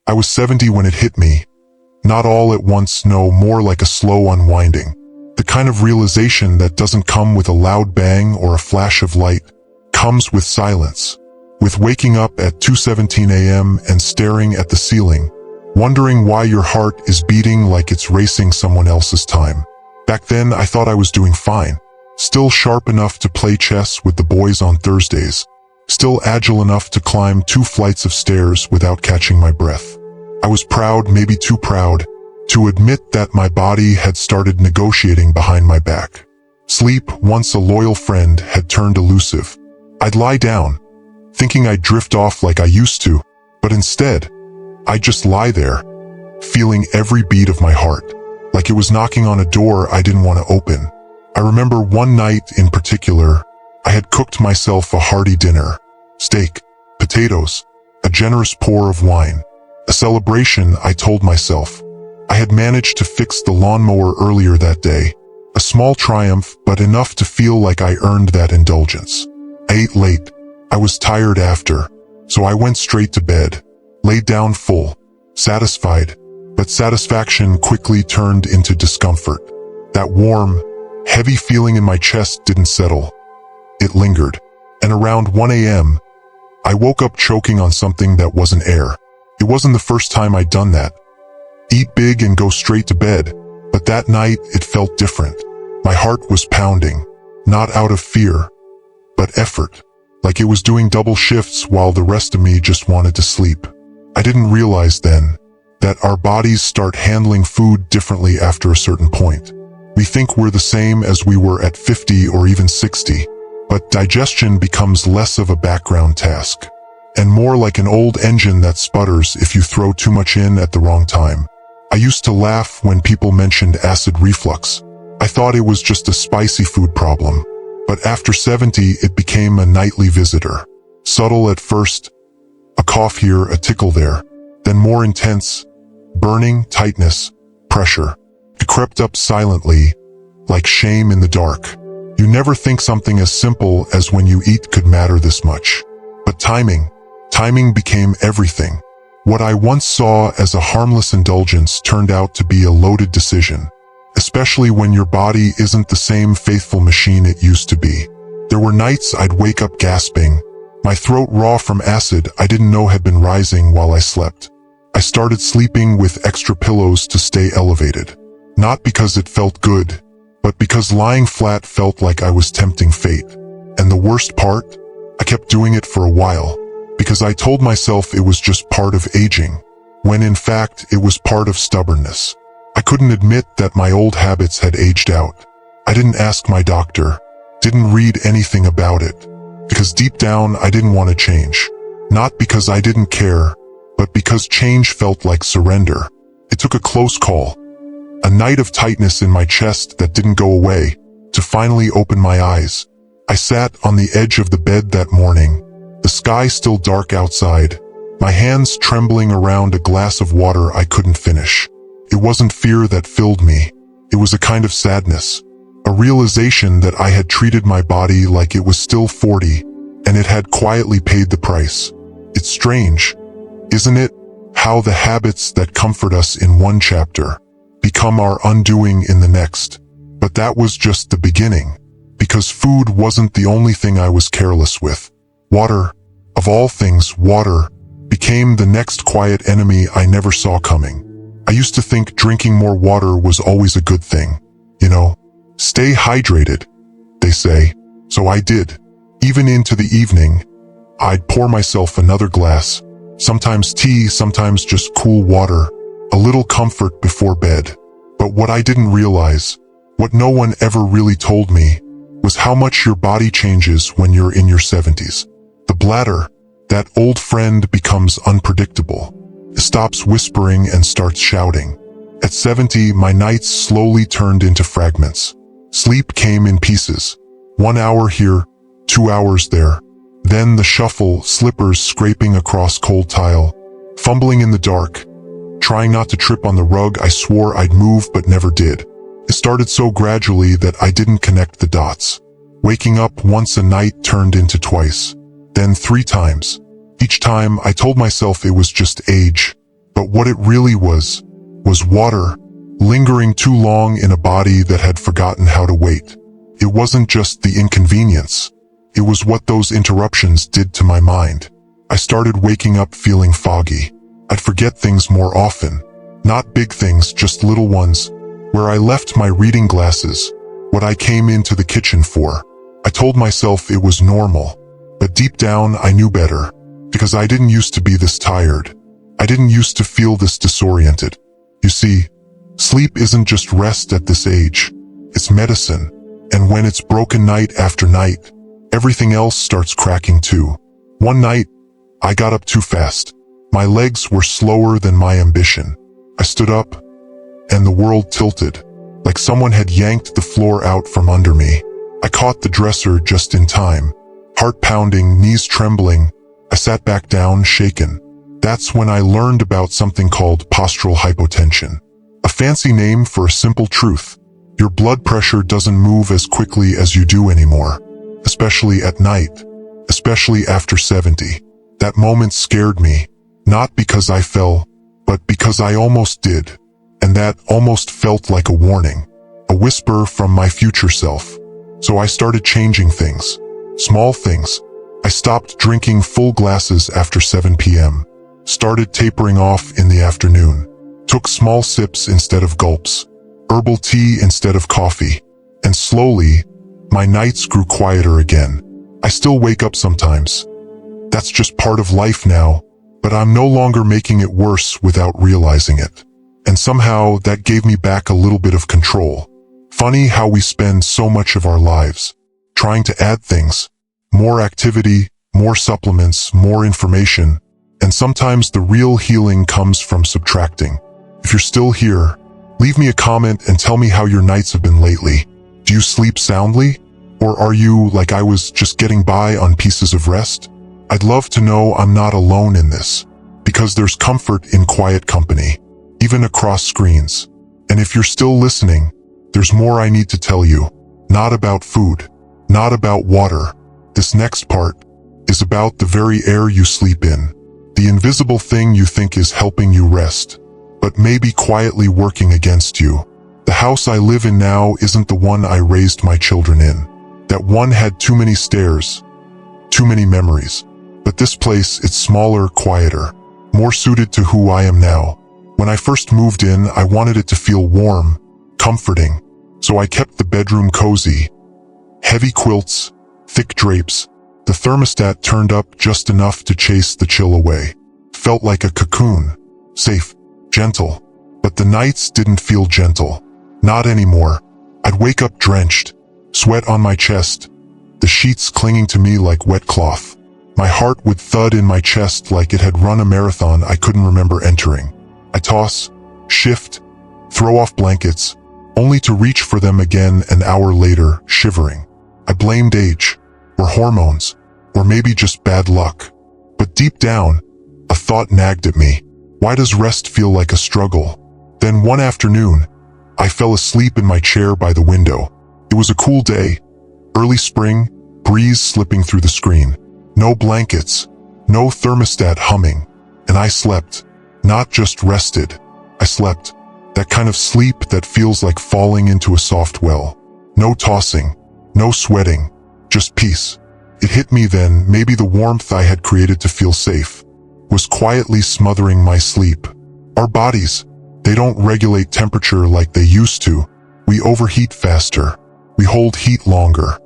I was 70 when it hit me. Not all at once, no, more like a slow unwinding. The kind of realization that doesn't come with a loud bang or a flash of light, comes with silence. With waking up at 2:17 a.m. and staring at the ceiling, wondering why your heart is beating like it's racing someone else's time. Back then, I thought I was doing fine. Still sharp enough to play chess with the boys on Thursdays. Still agile enough to climb 2 flights of stairs without catching my breath. I was proud, maybe too proud, to admit that my body had started negotiating behind my back. Sleep, once a loyal friend, had turned elusive. I'd lie down, thinking I'd drift off like I used to, but instead, I'd just lie there, feeling every beat of my heart, like it was knocking on a door I didn't want to open. I remember one night in particular, I had cooked myself a hearty dinner. Steak, potatoes, a generous pour of wine. A celebration, I told myself. I had managed to fix the lawnmower earlier that day. A small triumph, but enough to feel like I earned that indulgence. I ate late. I was tired after, so I went straight to bed. Laid down full, satisfied, but satisfaction quickly turned into discomfort. That warm, heavy feeling in my chest didn't settle. It lingered, and around 1 a.m., I woke up choking on something that wasn't air. It wasn't the first time I'd done that. Eat big and go straight to bed, but that night it felt different. My heart was pounding, not out of fear, but effort, like it was doing double shifts while the rest of me just wanted to sleep. I didn't realize then that our bodies start handling food differently after a certain point. We think we're the same as we were at 50 or even 60, but digestion becomes less of a background task, and more like an old engine that sputters if you throw too much in at the wrong time. I used to laugh when people mentioned acid reflux. I thought it was just a spicy food problem, but after 70 it became a nightly visitor. Subtle at first, a cough here, a tickle there, then more intense, burning, tightness, pressure. It crept up silently, like shame in the dark. You never think something as simple as when you eat could matter this much. But timing became everything. What I once saw as a harmless indulgence turned out to be a loaded decision, especially when your body isn't the same faithful machine it used to be. There were nights I'd wake up gasping, my throat raw from acid I didn't know had been rising while I slept. I started sleeping with extra pillows to stay elevated. Not because it felt good, but because lying flat felt like I was tempting fate. And the worst part? I kept doing it for a while, because I told myself it was just part of aging, when in fact it was part of stubbornness. I couldn't admit that my old habits had aged out. I didn't ask my doctor, didn't read anything about it, because deep down I didn't want to change. Not because I didn't care, but because change felt like surrender. It took a close call, a night of tightness in my chest that didn't go away, to finally open my eyes. I sat on the edge of the bed that morning, the sky still dark outside, my hands trembling around a glass of water I couldn't finish. It wasn't fear that filled me. It was a kind of sadness, a realization that I had treated my body like it was still 40, and it had quietly paid the price. It's strange, isn't it, how the habits that comfort us in one chapter become our undoing in the next. But that was just the beginning, because food wasn't the only thing I was careless with. Water, of all things, water, became the next quiet enemy I never saw coming. I used to think drinking more water was always a good thing. You know, stay hydrated, they say. So I did. Even into the evening, I'd pour myself another glass, sometimes tea, sometimes just cool water, a little comfort before bed. But what I didn't realize, what no one ever really told me, was how much your body changes when you're in your 70s. The bladder, that old friend, becomes unpredictable. It stops whispering and starts shouting. At 70, my nights slowly turned into fragments. Sleep came in pieces. 1 hour here, 2 hours there. Then the shuffle, slippers scraping across cold tile, fumbling in the dark, trying not to trip on the rug I swore I'd move but never did. It started so gradually that I didn't connect the dots. Waking up once a night turned into twice, then 3 times. Each time I told myself it was just age, but But what it really was water, lingering too long in a body that had forgotten how to wait. It wasn't just the inconvenience. It was what those interruptions did to my mind. I started waking up feeling foggy. I'd forget things more often. Not big things, just little ones. Where I left my reading glasses. What I came into the kitchen for. I told myself it was normal. But deep down, I knew better. Because I didn't used to be this tired. I didn't used to feel this disoriented. You see, sleep isn't just rest at this age. It's medicine. And when it's broken night after night, everything else starts cracking too. One night, I got up too fast. My legs were slower than my ambition. I stood up, and the world tilted, like someone had yanked the floor out from under me. I caught the dresser just in time. Heart pounding, knees trembling, I sat back down, shaken. That's when I learned about something called postural hypotension. A fancy name for a simple truth. Your blood pressure doesn't move as quickly as you do anymore. Especially at night. Especially after 70. That moment scared me. Not because I fell, but because I almost did. And that almost felt like a warning. A whisper from my future self. So I started changing things. Small things. I stopped drinking full glasses after 7 p.m. Started tapering off in the afternoon. Took small sips instead of gulps. Herbal tea instead of coffee. And slowly, my nights grew quieter again. I still wake up sometimes. That's just part of life now, but I'm no longer making it worse without realizing it. And somehow that gave me back a little bit of control. Funny how we spend so much of our lives trying to add things. More activity, more supplements, more information. And sometimes the real healing comes from subtracting. If you're still here, leave me a comment and tell me how your nights have been lately. Do you sleep soundly? Or are you, like I was, just getting by on pieces of rest? I'd love to know I'm not alone in this. Because there's comfort in quiet company, even across screens. And if you're still listening, there's more I need to tell you. Not about food. Not about water. This next part is about the very air you sleep in. The invisible thing you think is helping you rest, but maybe quietly working against you. The house I live in now isn't the one I raised my children in. That one had too many stairs, too many memories. But this place, it's smaller, quieter, more suited to who I am now. When I first moved in, I wanted it to feel warm, comforting. So I kept the bedroom cozy. Heavy quilts, thick drapes. The thermostat turned up just enough to chase the chill away. Felt like a cocoon. Safe, gentle. But the nights didn't feel gentle. Not anymore. I'd wake up drenched, sweat on my chest, the sheets clinging to me like wet cloth. My heart would thud in my chest like it had run a marathon I couldn't remember entering. I toss, shift, throw off blankets, only to reach for them again an hour later, shivering. I blamed age, or hormones, or maybe just bad luck. But deep down, a thought nagged at me. Why does rest feel like a struggle? Then one afternoon, I fell asleep in my chair by the window. It was a cool day, early spring, breeze slipping through the screen. No blankets, no thermostat humming, and I slept. Not just rested, I slept. That kind of sleep that feels like falling into a soft well. No tossing, no sweating, just peace. It hit me then, maybe the warmth I had created to feel safe was quietly smothering my sleep. Our bodies, they don't regulate temperature like they used to. We overheat faster. We hold heat longer.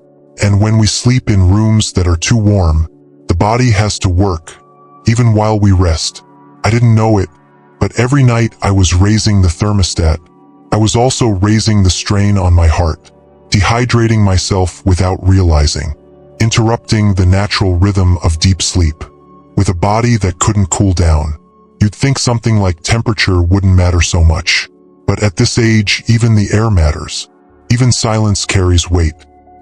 And when we sleep in rooms that are too warm, the body has to work, even while we rest. I didn't know it, but every night I was raising the thermostat. I was also raising the strain on my heart, dehydrating myself without realizing, interrupting the natural rhythm of deep sleep. With a body that couldn't cool down, you'd think something like temperature wouldn't matter so much. But at this age, even the air matters. Even silence carries weight.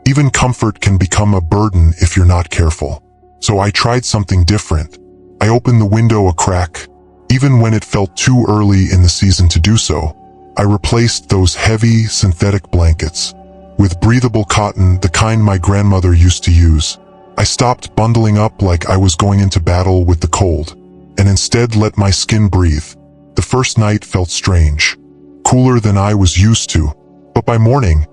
Even comfort can become a burden if you're not careful. So I tried something different. I opened the window a crack. Even when it felt too early in the season to do so, I replaced those heavy synthetic blankets with breathable cotton, the kind my grandmother used to use. I stopped bundling up like I was going into battle with the cold, and instead let my skin breathe. The first night felt strange, cooler than I was used to, but by morning,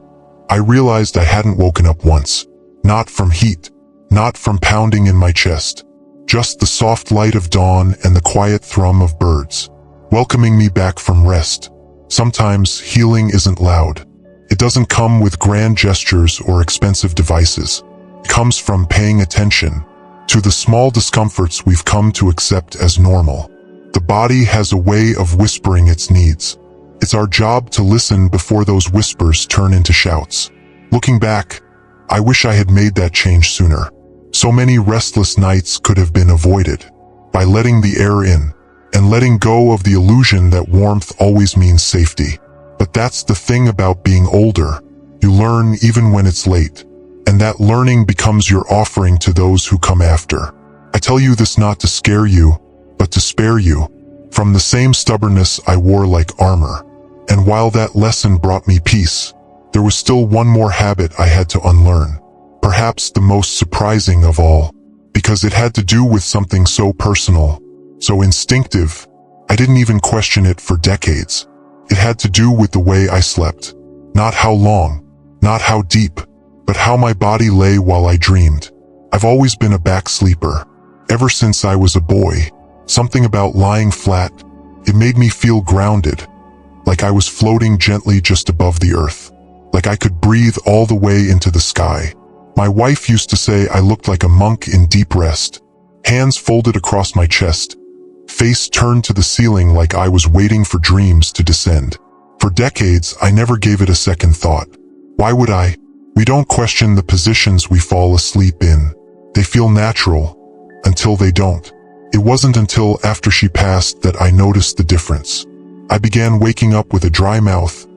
I realized I hadn't woken up once. Not from heat, not from pounding in my chest, just the soft light of dawn and the quiet thrum of birds, welcoming me back from rest. Sometimes healing isn't loud. It doesn't come with grand gestures or expensive devices. It comes from paying attention to the small discomforts we've come to accept as normal. The body has a way of whispering its needs. It's our job to listen before those whispers turn into shouts. Looking back, I wish I had made that change sooner. So many restless nights could have been avoided by letting the air in and letting go of the illusion that warmth always means safety. But that's the thing about being older. You learn even when it's late, and that learning becomes your offering to those who come after. I tell you this not to scare you, but to spare you from the same stubbornness I wore like armor. And while that lesson brought me peace, there was still one more habit I had to unlearn. Perhaps the most surprising of all, because it had to do with something so personal, so instinctive, I didn't even question it for decades. It had to do with the way I slept. Not how long, not how deep, but how my body lay while I dreamed. I've always been a back sleeper. Ever since I was a boy, something about lying flat, it made me feel grounded, like I was floating gently just above the earth, like I could breathe all the way into the sky. My wife used to say I looked like a monk in deep rest, hands folded across my chest, face turned to the ceiling like I was waiting for dreams to descend. For decades, I never gave it a second thought. Why would I? We don't question the positions we fall asleep in. They feel natural, until they don't. It wasn't until after she passed that I noticed the difference. I began waking up with a dry mouth,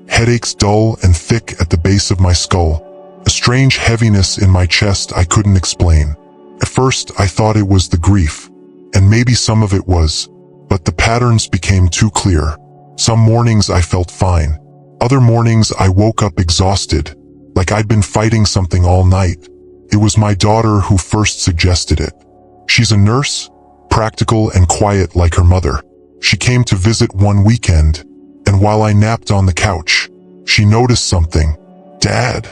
headaches dull and thick at the base of my skull, a strange heaviness in my chest I couldn't explain. At first, I thought it was the grief, and maybe some of it was, but the patterns became too clear. Some mornings I felt fine. Other mornings I woke up exhausted, like I'd been fighting something all night. It was my daughter who first suggested it. She's a nurse, practical and quiet like her mother. She came to visit one weekend, and while I napped on the couch, she noticed something. "Dad,"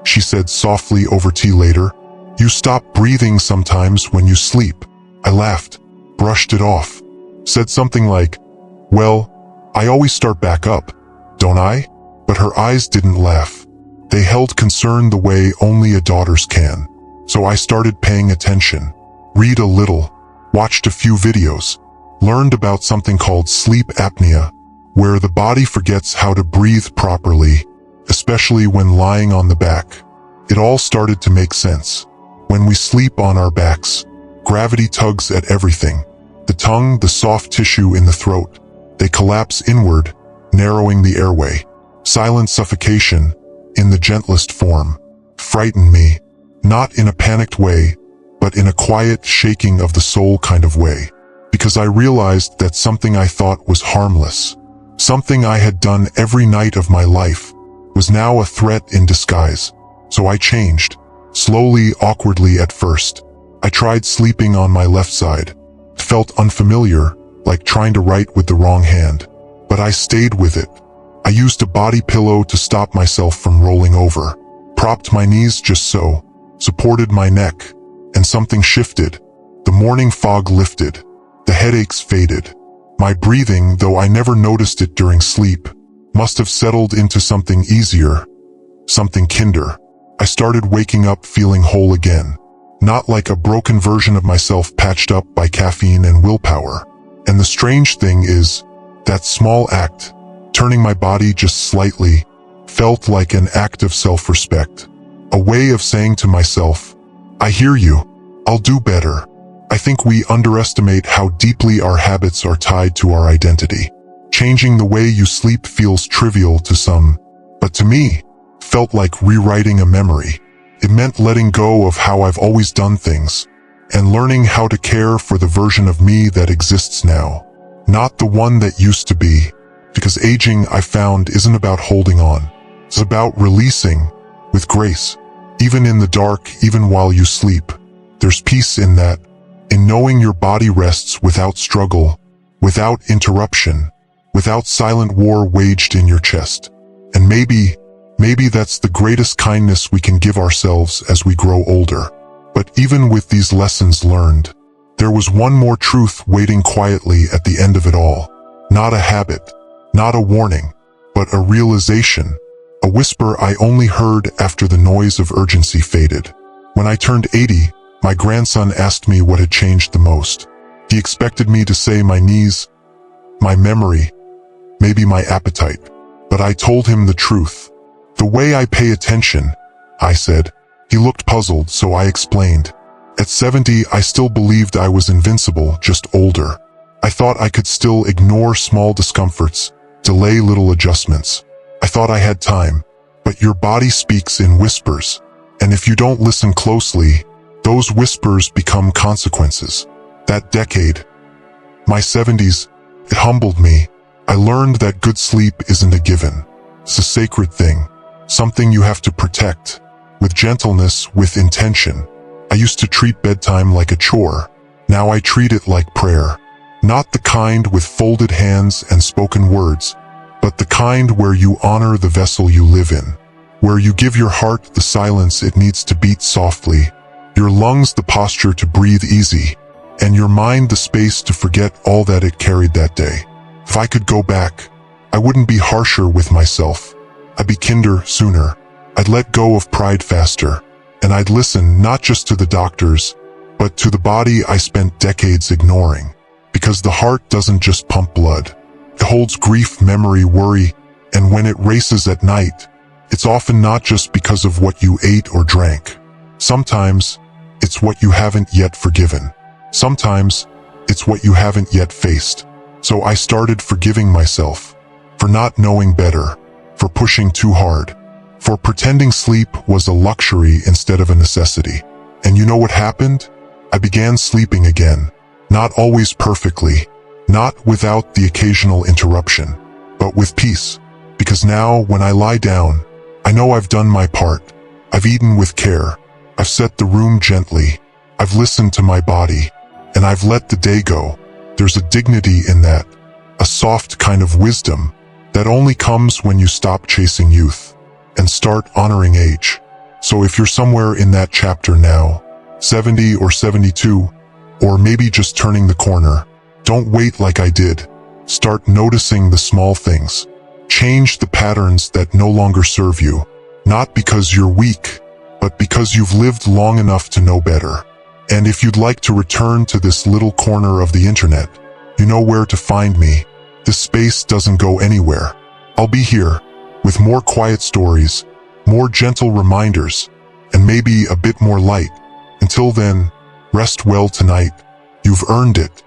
she said softly over tea later, "you stop breathing sometimes when you sleep." I laughed, brushed it off, said something like, "Well, I always start back up, don't I?" But her eyes didn't laugh. They held concern the way only a daughter's can. So I started paying attention, read a little, watched a few videos, learned about something called sleep apnea, where the body forgets how to breathe properly, especially when lying on the back. It all started to make sense. When we sleep on our backs, gravity tugs at everything. The tongue, the soft tissue in the throat. They collapse inward, narrowing the airway. Silent suffocation, in the gentlest form, frightened me, not in a panicked way, but in a quiet shaking of the soul kind of way. Because I realized that something I thought was harmless, something I had done every night of my life, was now a threat in disguise. So I changed, slowly, awkwardly at first. I tried sleeping on my left side. It felt unfamiliar, like trying to write with the wrong hand. But I stayed with it. I used a body pillow to stop myself from rolling over, propped my knees just so, supported my neck, and something shifted. The morning fog lifted. The headaches faded. My breathing, though I never noticed it during sleep, must have settled into something easier, something kinder. I started waking up feeling whole again, not like a broken version of myself patched up by caffeine and willpower. And the strange thing is, that small act, turning my body just slightly, felt like an act of self-respect. A way of saying to myself, I hear you, I'll do better. I think we underestimate how deeply our habits are tied to our identity. Changing the way you sleep feels trivial to some, but to me, felt like rewriting a memory. It meant letting go of how I've always done things, and learning how to care for the version of me that exists now, not the one that used to be. Because aging, I found, isn't about holding on. It's about releasing, with grace. Even in the dark, even while you sleep, there's peace in that, in knowing your body rests without struggle, without interruption, without silent war waged in your chest. And maybe that's the greatest kindness we can give ourselves as we grow older. But even with these lessons learned, there was one more truth waiting quietly at the end of it all. Not a habit, not a warning, but a realization, a whisper I only heard after the noise of urgency faded. When I turned 80, my grandson asked me what had changed the most. He expected me to say my knees, my memory, maybe my appetite. But I told him the truth. The way I pay attention, I said. He looked puzzled, so I explained. At 70, I still believed I was invincible, just older. I thought I could still ignore small discomforts, delay little adjustments. I thought I had time. But your body speaks in whispers. And if you don't listen closely, those whispers become consequences. That decade, my 70s, it humbled me. I learned that good sleep isn't a given. It's a sacred thing, something you have to protect, with gentleness, with intention. I used to treat bedtime like a chore. Now I treat it like prayer. Not the kind with folded hands and spoken words, but the kind where you honor the vessel you live in, where you give your heart the silence it needs to beat softly, your lungs the posture to breathe easy, and your mind the space to forget all that it carried that day. If I could go back, I wouldn't be harsher with myself. I'd be kinder sooner. I'd let go of pride faster. And I'd listen not just to the doctors, but to the body I spent decades ignoring. Because the heart doesn't just pump blood. It holds grief, memory, worry, and when it races at night, it's often not just because of what you ate or drank. Sometimes, it's what you haven't yet forgiven. Sometimes, it's what you haven't yet faced. So I started forgiving myself for not knowing better, for pushing too hard, for pretending sleep was a luxury instead of a necessity. And you know what happened? I began sleeping again, not always perfectly, not without the occasional interruption, but with peace. Because now, when I lie down, I know I've done my part. I've eaten with care. I've set the room gently. I've listened to my body, and I've let the day go. There's a dignity in that, a soft kind of wisdom that only comes when you stop chasing youth and start honoring age. So if you're somewhere in that chapter now, 70 or 72, or maybe just turning the corner, don't wait like I did. Start noticing the small things. Change the patterns that no longer serve you, not because you're weak, but because you've lived long enough to know better. And if you'd like to return to this little corner of the internet, you know where to find me. This space doesn't go anywhere. I'll be here, with more quiet stories, more gentle reminders, and maybe a bit more light. Until then, rest well tonight. You've earned it.